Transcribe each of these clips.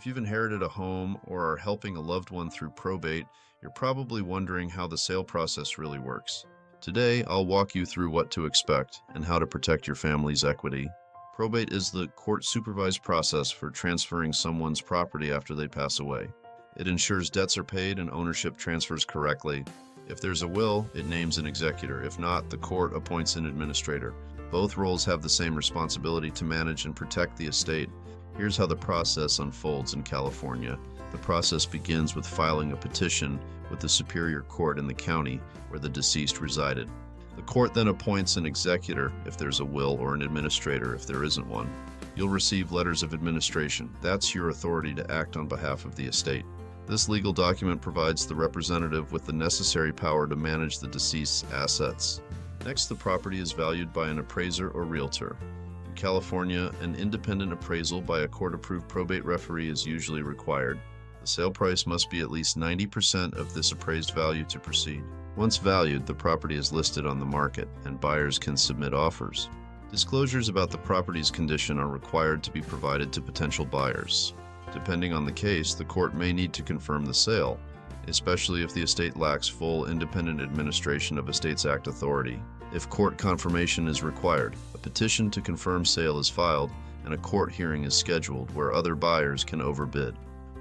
If you've inherited a home or are helping a loved one through probate, you're probably wondering how the sale process really works. Today, I'll walk you through what to expect and how to protect your family's equity. Probate is the court-supervised process for transferring someone's property after they pass away. It ensures debts are paid and ownership transfers correctly. If there's a will, it names an executor. If not, the court appoints an administrator. Both roles have the same responsibility to manage and protect the estate. Here's how the process unfolds in California. The process begins with filing a petition with the Superior Court in the county where the deceased resided. The court then appoints an executor if there's a will or an administrator if there isn't one. You'll receive letters of administration. That's your authority to act on behalf of the estate. This legal document provides the representative with the necessary power to manage the deceased's assets. Next, the property is valued by an appraiser or realtor. In California, an independent appraisal by a court-approved probate referee is usually required. The sale price must be at least 90% of this appraised value to proceed. Once valued, the property is listed on the market, and buyers can submit offers. Disclosures about the property's condition are required to be provided to potential buyers. Depending on the case, the court may need to confirm the sale, especially if the estate lacks full independent administration of Estates Act authority. If court confirmation is required, a petition to confirm sale is filed and a court hearing is scheduled where other buyers can overbid.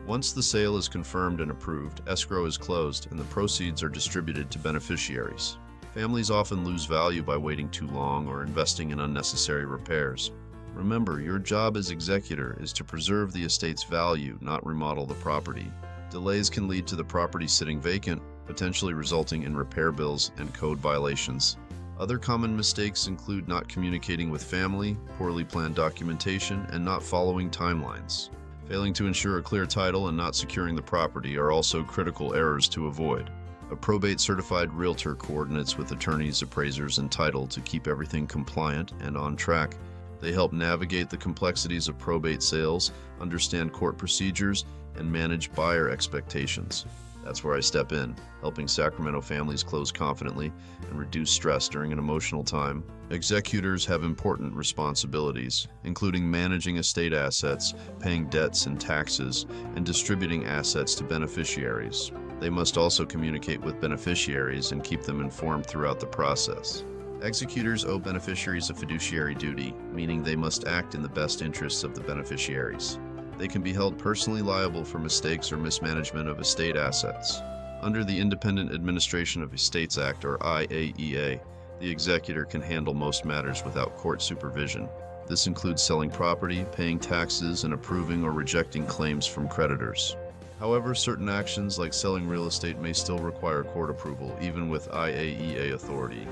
Once the sale is confirmed and approved, escrow is closed and the proceeds are distributed to beneficiaries. Families often lose value by waiting too long or investing in unnecessary repairs. Remember, your job as executor is to preserve the estate's value, not remodel the property. Delays can lead to the property sitting vacant, potentially resulting in repair bills and code violations. Other common mistakes include not communicating with family, poorly planned documentation, and not following timelines. Failing to ensure a clear title and not securing the property are also critical errors to avoid. A probate-certified realtor coordinates with attorneys, appraisers, and title to keep everything compliant and on track. They help navigate the complexities of probate sales, understand court procedures, and manage buyer expectations. That's where I step in, helping Sacramento families close confidently and reduce stress during an emotional time. Executors have important responsibilities, including managing estate assets, paying debts and taxes, and distributing assets to beneficiaries. They must also communicate with beneficiaries and keep them informed throughout the process. Executors owe beneficiaries a fiduciary duty, meaning they must act in the best interests of the beneficiaries. They can be held personally liable for mistakes or mismanagement of estate assets. Under the Independent Administration of Estates Act, or IAEA, the executor can handle most matters without court supervision. This includes selling property, paying taxes, and approving or rejecting claims from creditors. However, certain actions like selling real estate may still require court approval, even with IAEA authority.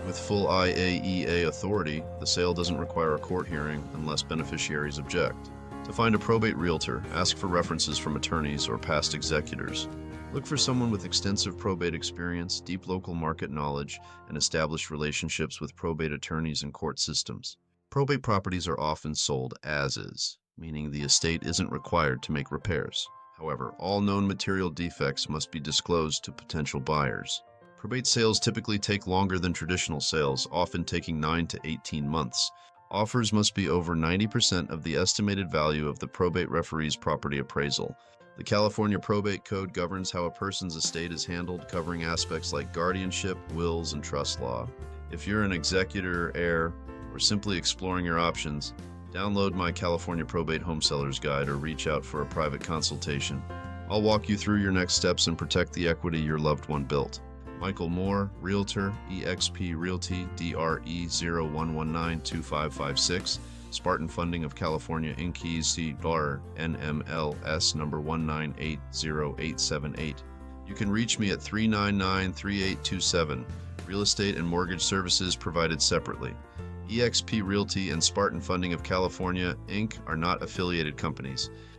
With full IAEA authority, the sale doesn't require a court hearing unless beneficiaries object. To find a probate realtor, ask for references from attorneys or past executors. Look for someone with extensive probate experience, deep local market knowledge, and established relationships with probate attorneys and court systems. Probate properties are often sold as is, meaning the estate isn't required to make repairs. However, all known material defects must be disclosed to potential buyers. Probate sales typically take longer than traditional sales, often taking 9 to 18 months. Offers must be over 90% of the estimated value of the probate referee's property appraisal. The California Probate Code governs how a person's estate is handled, covering aspects like guardianship, wills, and trust law. If you're an executor, heir, or simply exploring your options, download my California Probate Home Sellers Guide or reach out for a private consultation. I'll walk you through your next steps and protect the equity your loved one built. Michael Mohr, Realtor, eXp Realty, DRE 01192556, Spartan Funding of California, Inc. ECR, NMLS number 1980878. You can reach me at 399-3827. Real estate and mortgage services provided separately. eXp Realty and Spartan Funding of California, Inc. are not affiliated companies.